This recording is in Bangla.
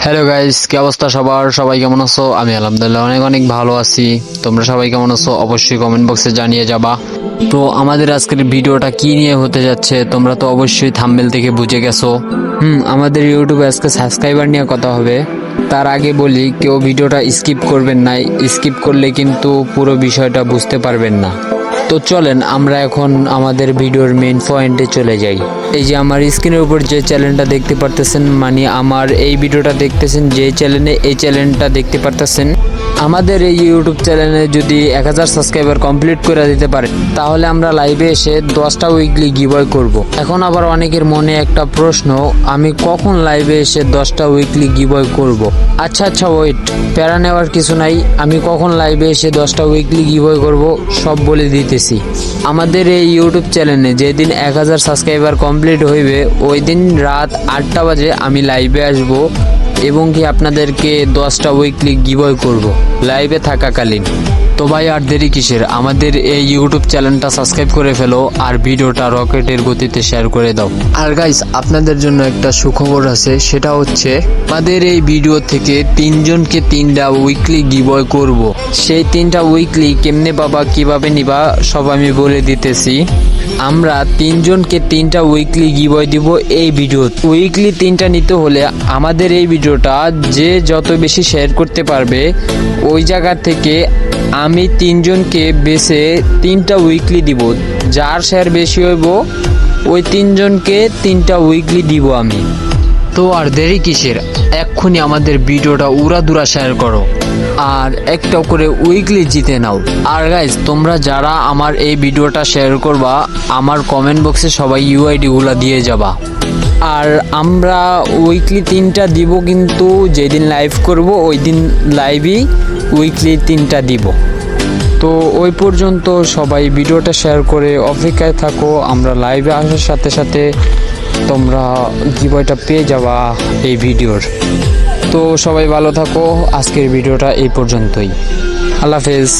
হ্যালো গাইস, কি অবস্থা সবার? সবাই কেমন আছো? আমি আলহামদুলিল্লাহ অনেক অনেক ভালো আছি। তোমরা সবাই কেমন আছো অবশ্যই কমেন্ট বক্সে জানিয়ে যাবা। তো আমাদের আজকের ভিডিওটা কি নিয়ে হতে যাচ্ছে তোমরা তো অবশ্যই থাম্বনেল থেকে বুঝে গেছো। আমাদের ইউটিউবে আজকে সাবস্ক্রাইবার নিয়ে কথা হবে। তার আগে বলি, কেউ ভিডিওটা স্কিপ করবেন না, স্কিপ করলে কিন্তু পুরো বিষয়টা বুঝতে পারবেন না। তো চলেন আমরা এখন আমাদের ভিডিওর মেইন পয়েন্টে চলে যাই। এই যে আমার স্ক্রিনের উপর যে চ্যানেলটা দেখতে পারতেছেন, মানে আমার এই ভিডিওটা দেখতেছেন যে চ্যানেলে, এই চ্যানেলটা দেখতে পারতেছেন। আমাদের এই ইউটিউব চ্যানেলে যদি 1000 সাবস্ক্রাইবার কমপ্লিট করে দিতে পারে তাহলে আমরা লাইভে এসে 10টা উইকলি গিভঅ্যাওয়ে করব। এখন আবার অনেকের মনে একটা প্রশ্ন, আমি কখন লাইভে এসে 10টা উইকলি গিভঅ্যাওয়ে করব? আচ্ছা ওয়েট, প্যারা নেওয়ার কিছু নাই। আমি কখন লাইভে এসে 10টা উইকলি গিভঅ্যাওয়ে করব সব বলে দিতেছি। আমাদের এই ইউটিউব চ্যানেলে যেদিন 1000 সাবস্ক্রাইবার কমপ্লিট হইবে ওই দিন রাত 8টা বাজে আমি লাইভে আসব এবং কি আপনাদেরকে 10টা উইকলি গিভঅ্যাওয়ে করব লাইভে থাকাকালীন। তো ভাই আর দেরি কিসের, আমাদের এই ইউটিউব চ্যানেলটা সাবস্ক্রাইব করে ফেলো আর ভিডিওটা রকেটের গতিতে শেয়ার করে দাও। আর গাইস, আপনাদের জন্য একটা সুখবর আছে, সেটা হচ্ছে আমাদের এই ভিডিও থেকে 3জনকে 3টা উইকলি গিভঅ্যাওয়ে করব। সেই 3টা উইকলি কেমনে পাবা, কিভাবে নিবা সব আমি বলে দিতেছি। আমরা 3জনকে 3টা উইকলি গিভঅ্যাওয়ে দিব এই ভিডিও। উইকলি 3টা নিতে হলে আমাদের এই ভিডিওটা যে যত বেশি শেয়ার করতে পারবে ওই জায়গা থেকে আমি 3জনকে বেছে 3টা উইকলি দিব। যার শেয়ার বেশি হইব ওই 3জনকে 3টা উইকলি দিব আমি। তো আর দেরি কিসের, এক্ষুনি আমাদের ভিডিওটা উড়াদুরা শেয়ার করো আর একটা করে উইকলি জিতে নাও। আর গাইজ, তোমরা যারা আমার এই ভিডিওটা শেয়ার করবা আমার কমেন্ট বক্সে সবাই ইউআইডি গুলা দিয়ে যাবা। আর আমরা উইকলি 3টা দিব, কিন্তু যেদিন লাইভ করব ওই দিন লাইভই উইকলি 3টা দিব। তো ওই পর্যন্ত সবাই ভিডিওটা শেয়ার করে অপেক্ষায় থাকো। আমরা লাইভে আসার সাথে সাথে তোমরা গিভঅ্যাওয়েটা পেয়ে যাবা এই ভিডিওর। তো সবাই ভালো থাকো, আজকের ভিডিওটা এই পর্যন্তই। আল্লাহ হাফেজ।